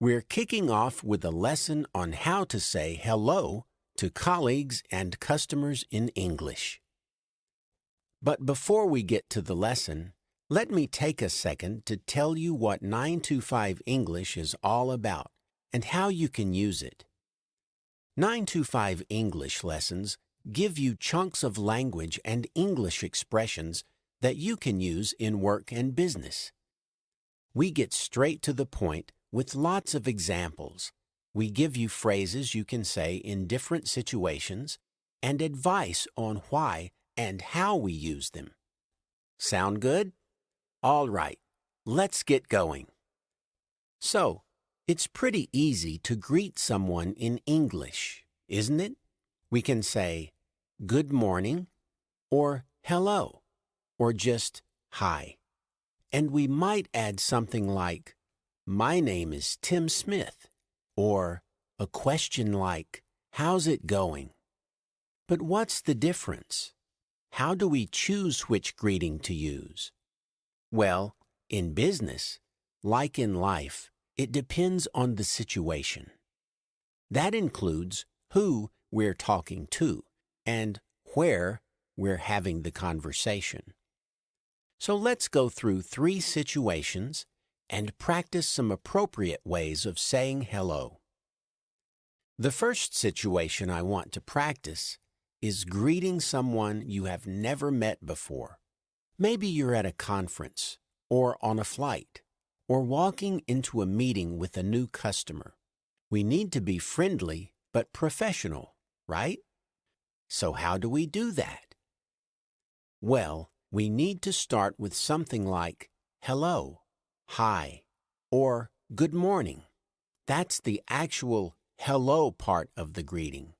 We're kicking off with a lesson on how to say hello to colleagues and customers in English. But before we get to the lesson, let me take a second to tell you what 925 English is all about and how you can use it. 925 English lessons give you chunks of language and English expressions that you can use in work and business. We get straight to the point with lots of examples. We give you phrases you can say in different situations and advice on why and how we use them. Sound good? All right, let's get going. So, it's pretty easy to greet someone in English, isn't it? We can say, good morning, or hello, or just hi. And we might add something like, my name is Tim Smith, or a question like, how's it going? But what's the difference? How do we choose which greeting to use? Well, in business, like in life, it depends on the situation. That includes who we're talking to and where we're having the conversation. So let's go through 3 situations and practice some appropriate ways of saying hello. The first situation I want to practice is greeting someone you have never met before. Maybe you're at a conference, or on a flight, or walking into a meeting with a new customer. We need to be friendly but professional, right? So how do we do that? Well, we need to start with something like hello, hi, or good morning. That's the actual hello part of the greeting.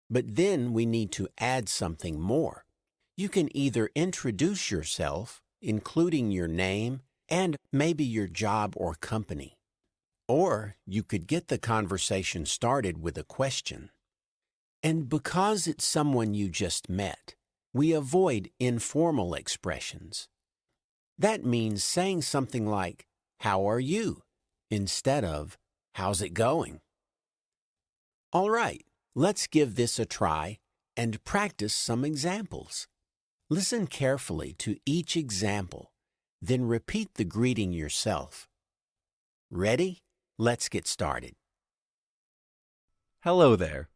But then we need to add something more. You can either introduce yourself, including your name and maybe your job or company. Or you could get the conversation started with a question. And because it's someone you just met, we avoid informal expressions. That means saying something like, how are you? Instead of, how's it going? All right, let's give this a try and practice some examples. Listen carefully to each example, then repeat the greeting yourself. Ready? Let's get started. Hello there.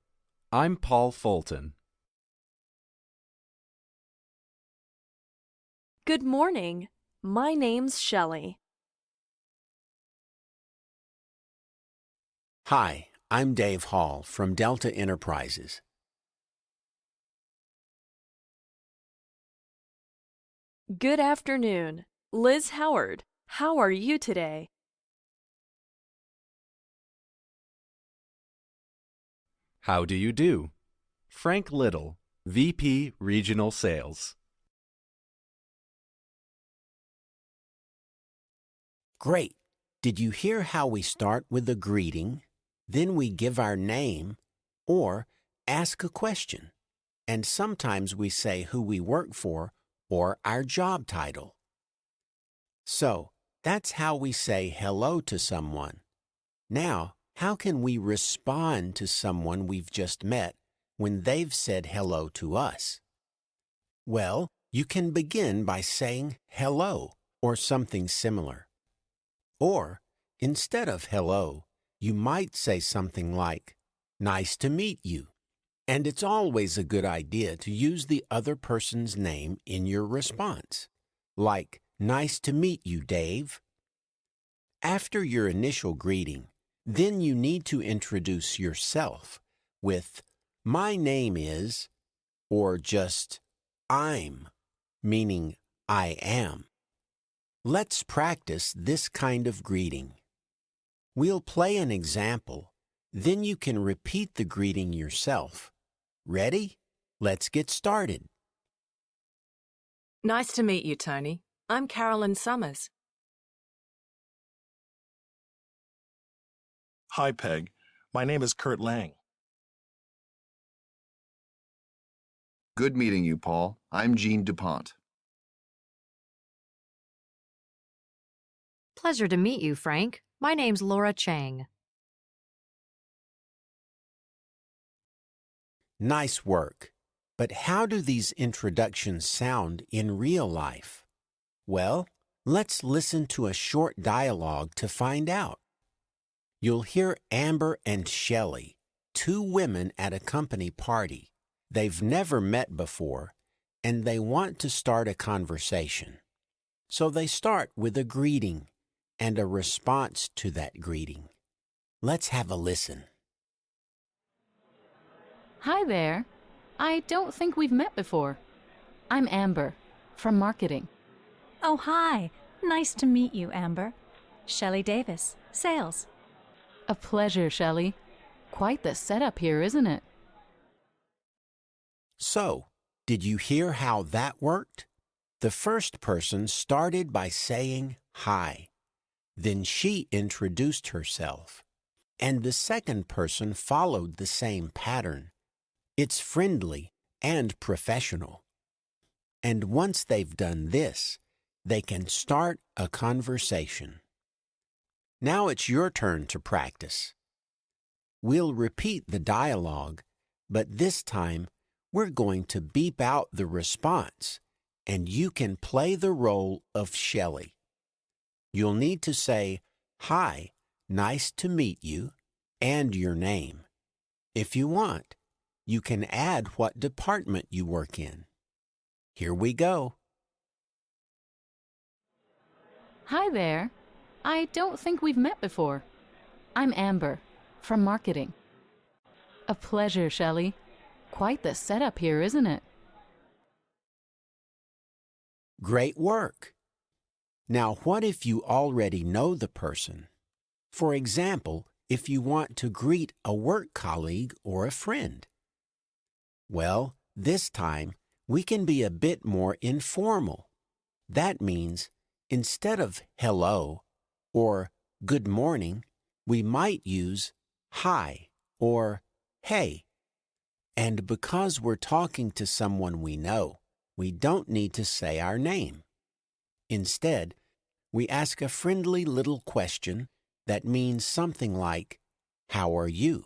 I'm Paul Fulton. Good morning. My name's Shelley. Hi, I'm Dave Hall from Delta Enterprises. Good afternoon. Liz Howard. How are you today? How do you do? Frank Little, VP Regional Sales. Great. Did you hear how we start with a greeting, then we give our name, or ask a question, and sometimes we say who we work for or our job title? So, that's how we say hello to someone. Now, how can we respond to someone we've just met when they've said hello to us? Well, you can begin by saying hello or something similar. Or, instead of hello, you might say something like, nice to meet you. And it's always a good idea to use the other person's name in your response, like, nice to meet you, Dave. After your initial greeting, then you need to introduce yourself with, my name is, or just, I'm, meaning I am. Let's practice this kind of greeting. We'll play an example, then you can repeat the greeting yourself. Ready? Let's get started. Nice to meet you, Tony. I'm Carolyn Summers. Hi, Peg. My name is Kurt Lang. Good meeting you, Paul. I'm Jean DuPont. Pleasure to meet you, Frank. My name's Laura Chang. Nice work. But how do these introductions sound in real life? Well, let's listen to a short dialogue to find out. You'll hear Amber and Shelley, two women at a company party. They've never met before, and they want to start a conversation. So they start with a greeting and a response to that greeting. Let's have a listen. Hi there. I don't think we've met before. I'm Amber, from marketing. Oh, hi. Nice to meet you, Amber. Shelley Davis, sales. A pleasure, Shelley. Quite the setup here, isn't it? So, did you hear how that worked? The first person started by saying hi. Then she introduced herself. And the second person followed the same pattern. It's friendly and professional. And once they've done this, they can start a conversation. Now it's your turn to practice. We'll repeat the dialogue, but this time we're going to beep out the response, and you can play the role of Shelley. You'll need to say, "Hi, nice to meet you," and your name. If you want, you can add what department you work in. Here we go. Hi there. I don't think we've met before. I'm Amber, from marketing. A pleasure, Shelley. Quite the setup here, isn't it? Great work. Now, what if you already know the person? For example, if you want to greet a work colleague or a friend. Well, this time, we can be a bit more informal. That means, instead of hello or good morning, we might use hi or hey. And because we're talking to someone we know, we don't need to say our name. Instead, we ask a friendly little question that means something like, "How are you?"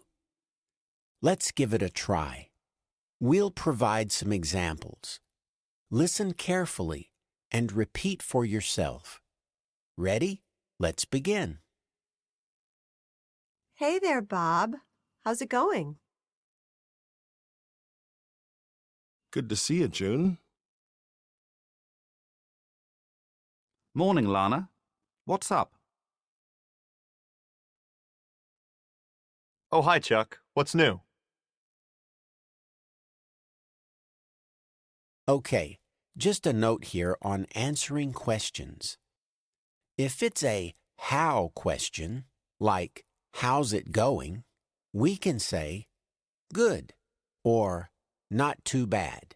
Let's give it a try. We'll provide some examples. Listen carefully and repeat for yourself. Ready? Let's begin. Hey there, Bob. How's it going? Good to see you, June. Morning, Lana. What's up? Oh, hi, Chuck. What's new? Okay, just a note here on answering questions. If it's a how question, like how's it going, we can say good or not too bad.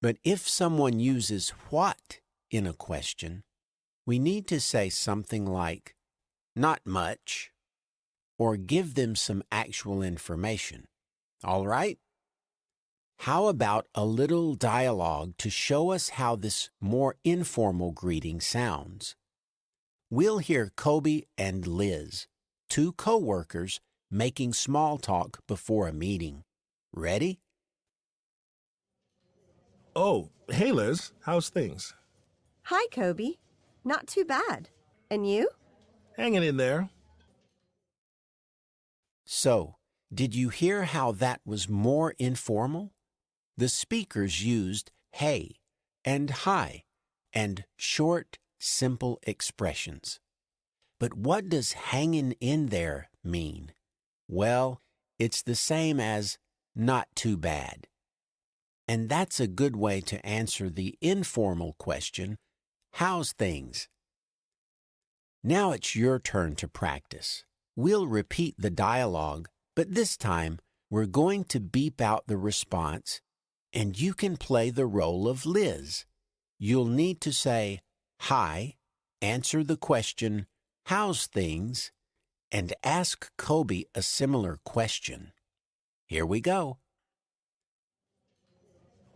But if someone uses what in a question, we need to say something like not much or give them some actual information. All right? How about a little dialogue to show us how this more informal greeting sounds? We'll hear Kobe and Liz, two co-workers, making small talk before a meeting. Ready? Oh, hey, Liz. How's things? Hi, Kobe. Not too bad. And you? Hanging in there. So, did you hear how that was more informal? The speakers used hey and hi and short, simple expressions. But what does hanging in there mean? Well, it's the same as not too bad. And that's a good way to answer the informal question, how's things? Now it's your turn to practice. We'll repeat the dialogue, but this time we're going to beep out the response, and you can play the role of Liz. You'll need to say, hi, answer the question, how's things, and ask Kobe a similar question. Here we go.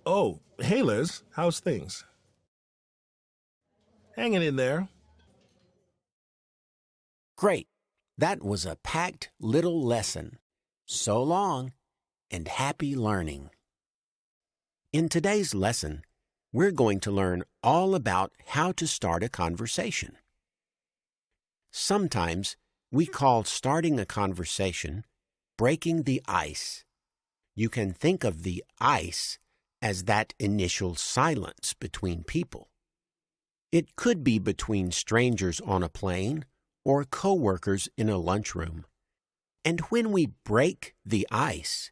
Oh, hey, Liz. How's things? Hanging in there. Great. That was a packed little lesson. So long, and happy learning. In today's lesson, we're going to learn all about how to start a conversation. Sometimes we call starting a conversation breaking the ice. You can think of the ice as that initial silence between people. It could be between strangers on a plane or co-workers in a lunchroom. And when we break the ice,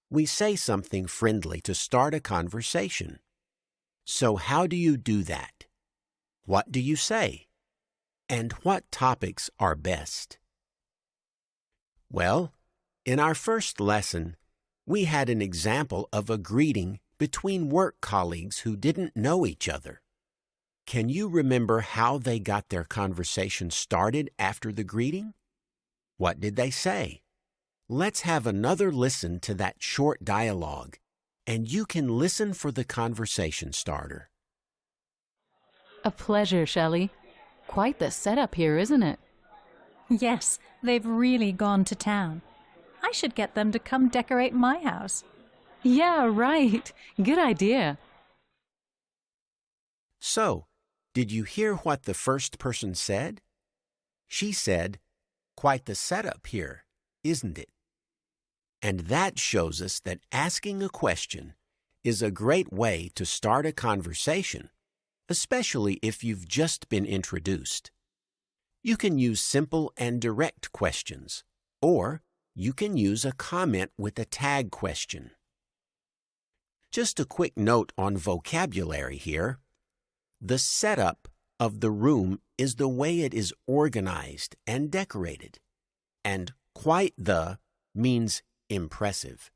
we say something friendly to start a conversation. So how do you do that? What do you say? And what topics are best? Well, in our first lesson, we had an example of a greeting between work colleagues who didn't know each other. Can you remember how they got their conversation started after the greeting? What did they say? Let's have another listen to that short dialogue, and you can listen for the conversation starter. A pleasure, Shelley. Quite the setup here, isn't it? Yes, they've really gone to town. I should get them to come decorate my house. Yeah, right. Good idea. So, did you hear what the first person said? She said, "Quite the setup here, isn't it?" And that shows us that asking a question is a great way to start a conversation, especially if you've just been introduced. You can use simple and direct questions, or you can use a comment with a tag question. Just a quick note on vocabulary here. The setup of the room is the way it is organized and decorated, and quite the means impressive.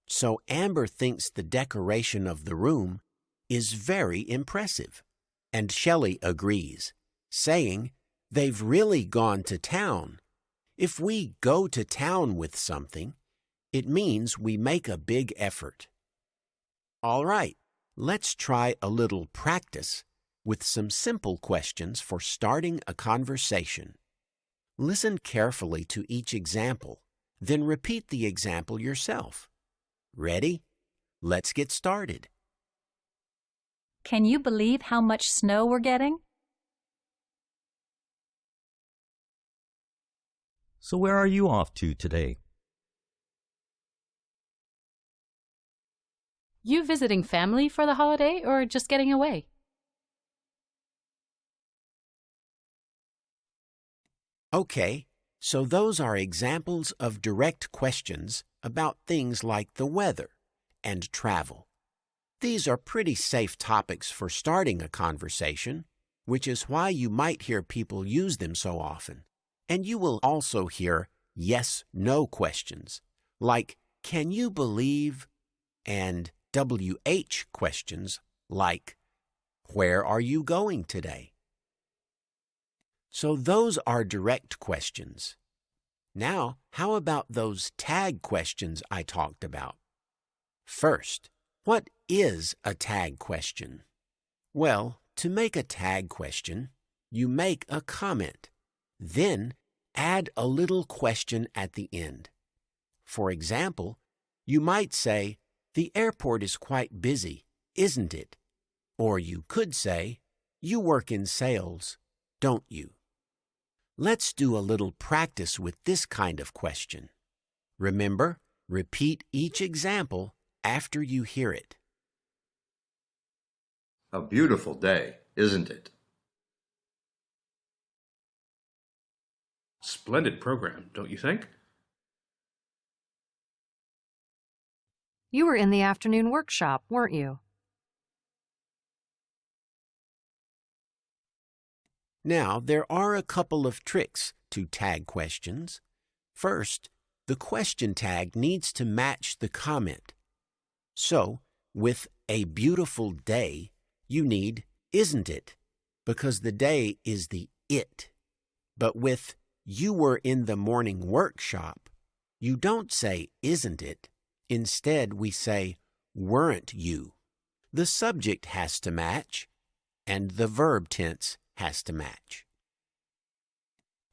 So Amber thinks the decoration of the room is very impressive, and Shelley agrees, saying, "They've really gone to town." If we go to town with something, it means we make a big effort. All right, let's try a little practice with some simple questions for starting a conversation. Listen carefully to each example, then repeat the example yourself. Ready? Let's get started. Can you believe how much snow we're getting? So where are you off to today? You visiting family for the holiday or just getting away? Okay, so those are examples of direct questions about things like the weather and travel. These are pretty safe topics for starting a conversation, which is why you might hear people use them so often. And you will also hear yes/no questions, like "Can you believe?" and WH questions like "Where are you going today?" So those are direct questions. Now, how about those tag questions I talked about? First, what is a tag question? Well, to make a tag question, you make a comment. Then, add a little question at the end. For example, you might say, "The airport is quite busy, isn't it?" Or you could say, "You work in sales, don't you?" Let's do a little practice with this kind of question. Remember, repeat each example after you hear it. A beautiful day, isn't it? Splendid program, don't you think? You were in the afternoon workshop, weren't you? Now, there are a couple of tricks to tag questions. First, the question tag needs to match the comment. So, with "a beautiful day," you need "isn't it?" because the day is the it. But with "you were in the morning workshop," you don't say "isn't it?" Instead, we say "weren't you?" The subject has to match, and the verb tense has to match.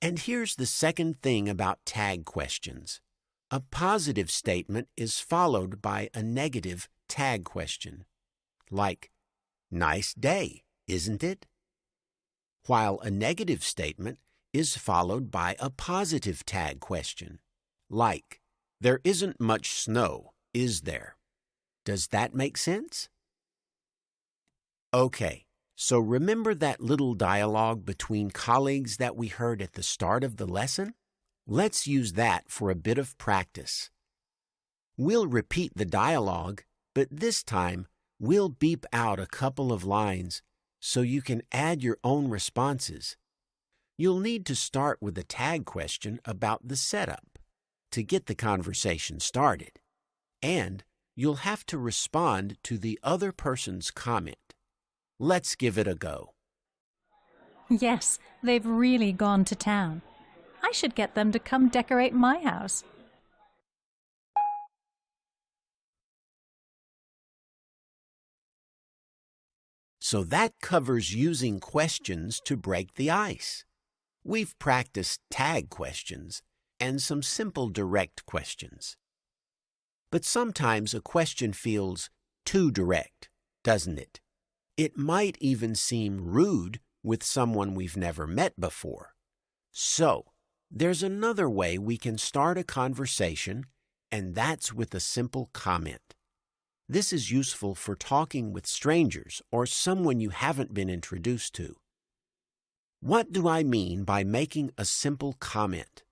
And here's the second thing about tag questions. A positive statement is followed by a negative tag question, like, "Nice day, isn't it?" While a negative statement is followed by a positive tag question, like, "There isn't much snow, is there?" Does that make sense? Okay, so remember that little dialogue between colleagues that we heard at the start of the lesson? Let's use that for a bit of practice. We'll repeat the dialogue, but this time we'll beep out a couple of lines so you can add your own responses. You'll need to start with a tag question about the setup to get the conversation started, and you'll have to respond to the other person's comment. Let's give it a go. Yes, they've really gone to town. I should get them to come decorate my house. So that covers using questions to break the ice. We've practiced tag questions and some simple direct questions. But sometimes a question feels too direct, doesn't it? It might even seem rude with someone we've never met before. So, there's another way we can start a conversation, and that's with a simple comment. This is useful for talking with strangers or someone you haven't been introduced to. What do I mean by making a simple comment?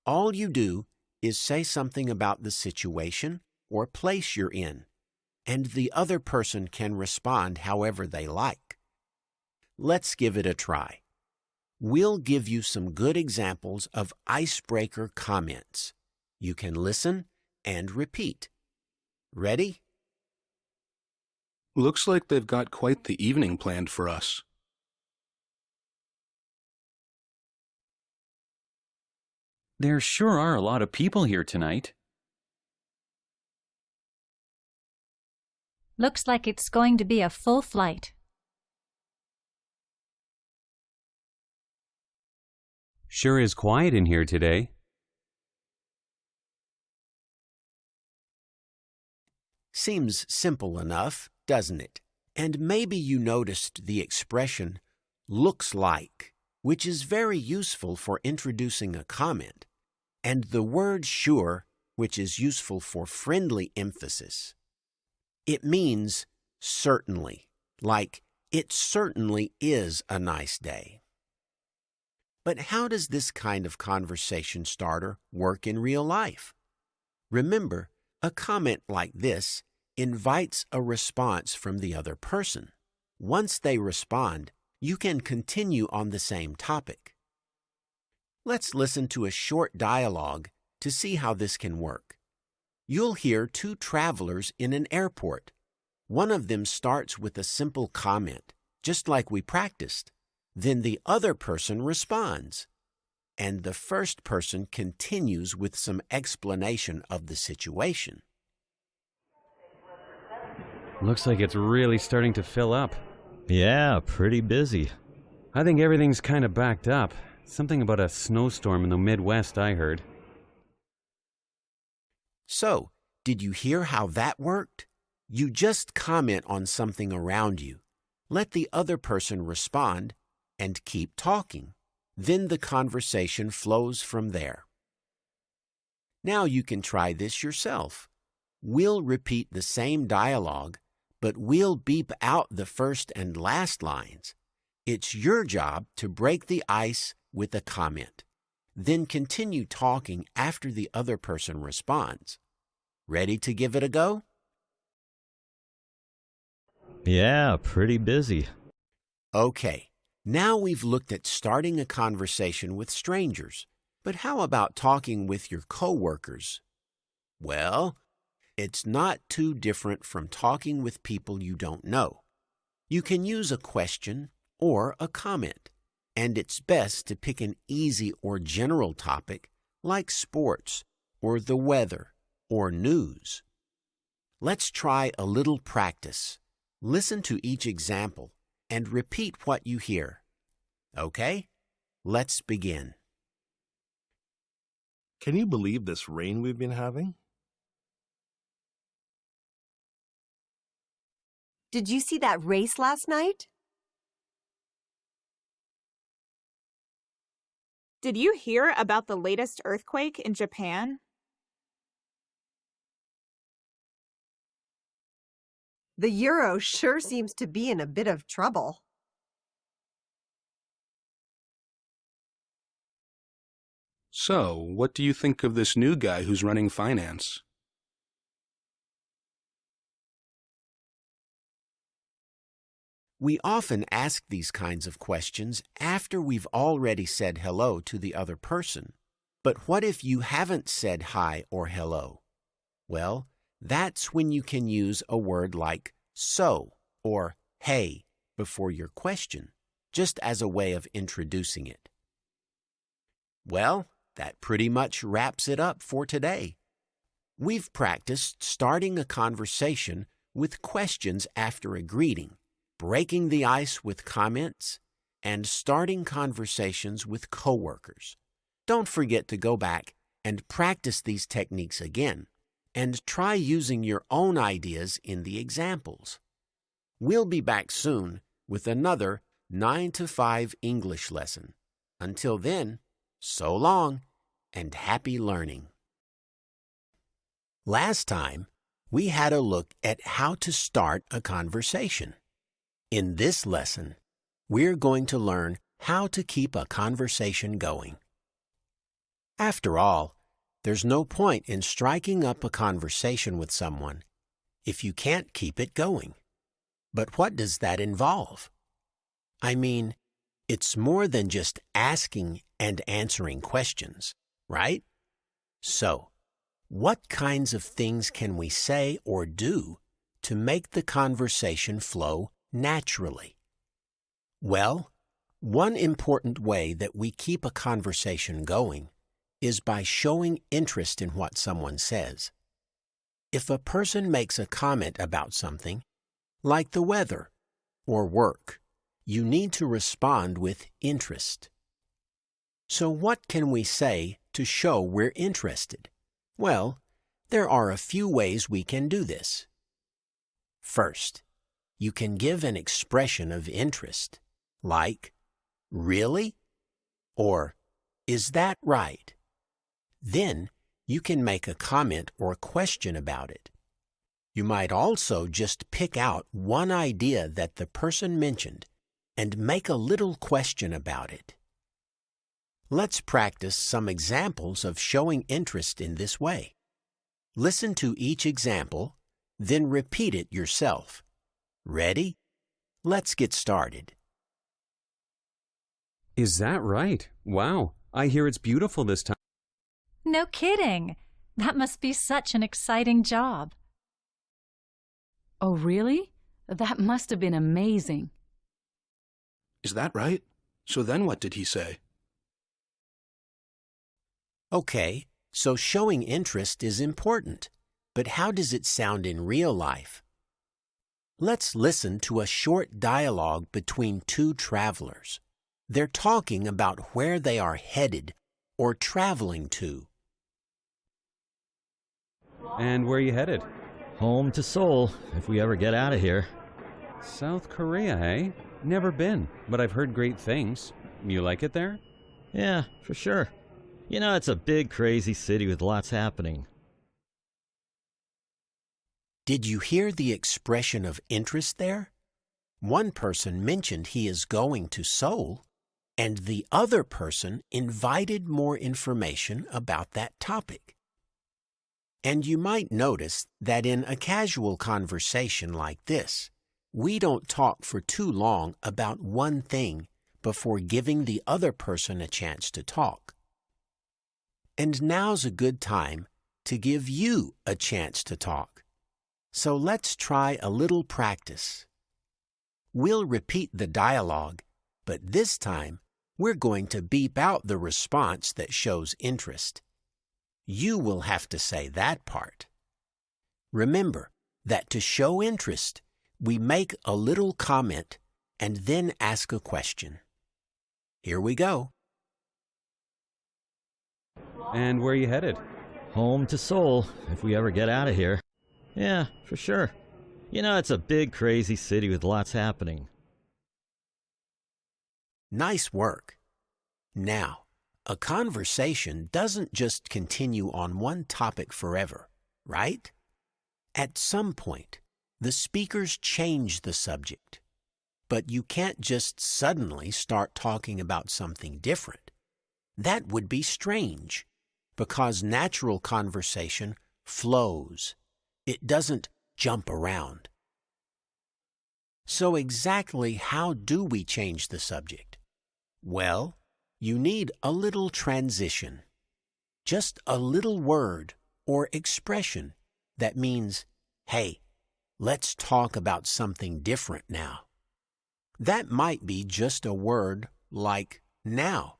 All you do is say something about the situation or place you're in, and the other person can respond however they like. Let's give it a try. We'll give you some good examples of icebreaker comments. You can listen and repeat. Ready? Looks like they've got quite the evening planned for us. There sure are a lot of people here tonight. Looks like it's going to be a full flight. Sure is quiet in here today. Seems simple enough, doesn't it? And maybe you noticed the expression, looks like, which is very useful for introducing a comment, and the word sure, which is useful for friendly emphasis. It means certainly, like it certainly is a nice day. But how does this kind of conversation starter work in real life? Remember, a comment like this invites a response from the other person. Once they respond, you can continue on the same topic. Let's listen to a short dialogue to see how this can work. You'll hear two travelers in an airport. One of them starts with a simple comment, just like we practiced. Then the other person responds, and the first person continues with some explanation of the situation. Looks like it's really starting to fill up. Yeah, pretty busy. I think everything's kind of backed up. Something about a snowstorm in the Midwest, I heard. So, did you hear how that worked? You just comment on something around you. Let the other person respond and keep talking. Then the conversation flows from there. Now you can try this yourself. We'll repeat the same dialogue, but we'll beep out the first and last lines. It's your job to break the ice with a comment. Then continue talking after the other person responds. Ready to give it a go? Yeah, pretty busy. Okay. Now we've looked at starting a conversation with strangers, but how about talking with your coworkers? Well, it's not too different from talking with people you don't know. You can use a question or a comment, and it's best to pick an easy or general topic like sports or the weather or news. Let's try a little practice. Listen to each example and repeat what you hear. Okay? Let's begin. Can you believe this rain we've been having? Did you see that race last night? Did you hear about the latest earthquake in Japan? The euro sure seems to be in a bit of trouble. So, what do you think of this new guy who's running finance? We often ask these kinds of questions after we've already said hello to the other person. But what if you haven't said hi or hello? Well, that's when you can use a word like so or hey before your question, just as a way of introducing it. Well, that pretty much wraps it up for today. We've practiced starting a conversation with questions after a greeting, breaking the ice with comments, and starting conversations with coworkers. Don't forget to go back and practice these techniques again, and try using your own ideas in the examples. We'll be back soon with another 9 to 5 English lesson. Until then, so long and happy learning. Last time, we had a look at how to start a conversation. In this lesson, we're going to learn how to keep a conversation going. After all, there's no point in striking up a conversation with someone if you can't keep it going. But what does that involve? I mean, it's more than just asking and answering questions, right? So, what kinds of things can we say or do to make the conversation flow naturally? Well, one important way that we keep a conversation going is by showing interest in what someone says. If a person makes a comment about something, like the weather or work, you need to respond with interest. So what can we say to show we're interested? Well, there are a few ways we can do this. First, you can give an expression of interest, like, "Really?" or "Is that right?" Then, you can make a comment or question about it. You might also just pick out one idea that the person mentioned and make a little question about it. Let's practice some examples of showing interest in this way. Listen to each example, then repeat it yourself. Ready? Let's get started. Is that right? Wow, I hear it's beautiful this time. No kidding. That must be such an exciting job. Oh, really? That must have been amazing. Is that right? So then what did he say? Okay, so showing interest is important, but how does it sound in real life? Let's listen to a short dialogue between two travelers. They're talking about where they are headed or traveling to. And where are you headed? Home to Seoul, if we ever get out of here. South Korea, eh? Never been, but I've heard great things. You like it there? Yeah, for sure. You know, it's a big, crazy city with lots happening. Did you hear the expression of interest there? One person mentioned he is going to Seoul, and the other person invited more information about that topic. And you might notice that in a casual conversation like this, we don't talk for too long about one thing before giving the other person a chance to talk. And now's a good time to give you a chance to talk. So let's try a little practice. We'll repeat the dialogue, but this time we're going to beep out the response that shows interest. You will have to say that part. Remember that to show interest, we make a little comment and then ask a question. Here we go. And where are you headed? Home to Seoul, if we ever get out of here. Yeah, for sure. You know, it's a big, crazy city with lots happening. Nice work. Now, a conversation doesn't just continue on one topic forever, right? At some point, the speakers change the subject. But you can't just suddenly start talking about something different. That would be strange, because natural conversation flows. It doesn't jump around. So exactly how do we change the subject? Well, you need a little transition. Just a little word or expression that means, hey, let's talk about something different now. That might be just a word like now,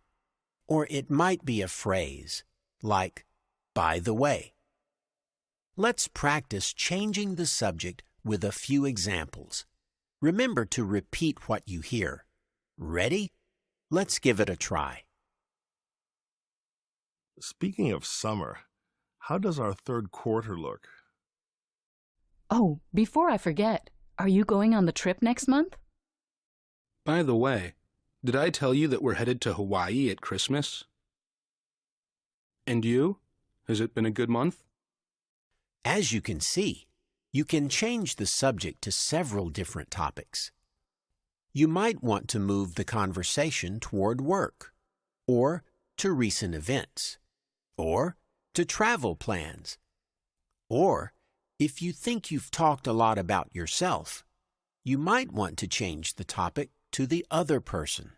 or it might be a phrase like by the way. Let's practice changing the subject with a few examples. Remember to repeat what you hear. Ready? Let's give it a try. Speaking of summer, how does our third quarter look? Oh, before I forget, are you going on the trip next month? By the way, did I tell you that we're headed to Hawaii at Christmas? And you? Has it been a good month? As you can see, you can change the subject to several different topics. You might want to move the conversation toward work, or to recent events, or to travel plans, or if you think you've talked a lot about yourself, you might want to change the topic to the other person.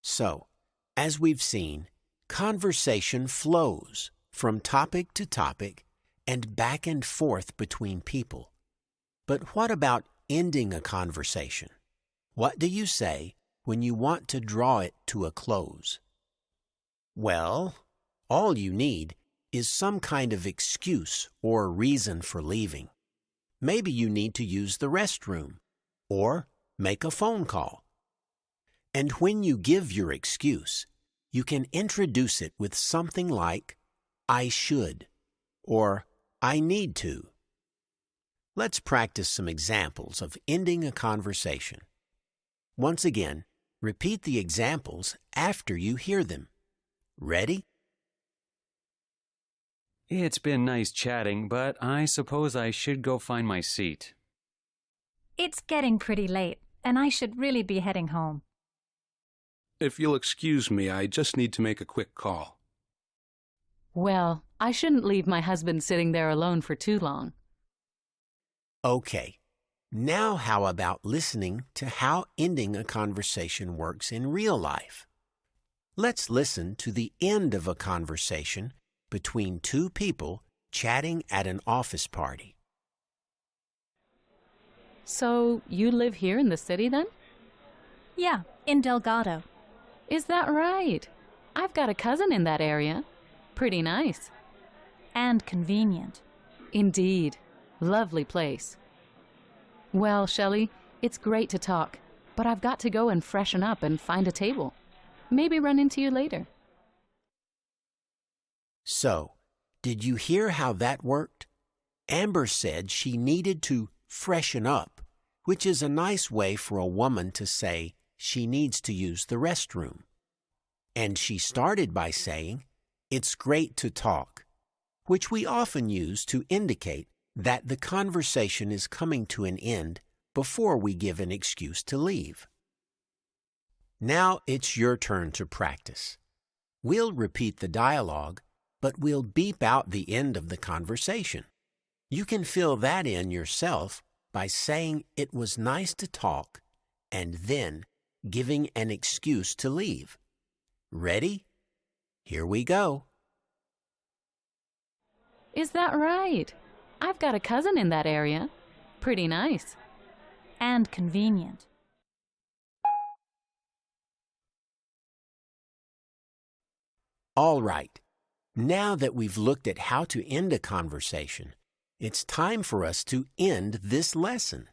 So, as we've seen, conversation flows from topic to topic and back and forth between people. But what about ending a conversation? What do you say when you want to draw it to a close? Well, all you need is some kind of excuse or reason for leaving. Maybe you need to use the restroom or make a phone call. And when you give your excuse, you can introduce it with something like, I should, or I need to. Let's practice some examples of ending a conversation. Once again, repeat the examples after you hear them. Ready? It's been nice chatting, but I suppose I should go find my seat. It's getting pretty late, and I should really be heading home. If you'll excuse me, I just need to make a quick call. Well, I shouldn't leave my husband sitting there alone for too long. Okay. Now how about listening to how ending a conversation works in real life? Let's listen to the end of a conversation between two people chatting at an office party. So, you live here in the city then? Yeah, in Delgado. Is that right? I've got a cousin in that area. Pretty nice. And convenient. Indeed. Lovely place. Well, Shelley, it's great to talk, but I've got to go and freshen up and find a table. Maybe run into you later. So, did you hear how that worked? Amber said she needed to freshen up, which is a nice way for a woman to say she needs to use the restroom. And she started by saying, it's great to talk, which we often use to indicate that the conversation is coming to an end before we give an excuse to leave. Now it's your turn to practice. We'll repeat the dialogue, but we'll beep out the end of the conversation. You can fill that in yourself by saying it was nice to talk and then giving an excuse to leave. Ready? Here we go. Is that right? I've got a cousin in that area. Pretty nice. And convenient. All right. Now that we've looked at how to end a conversation, it's time for us to end this lesson.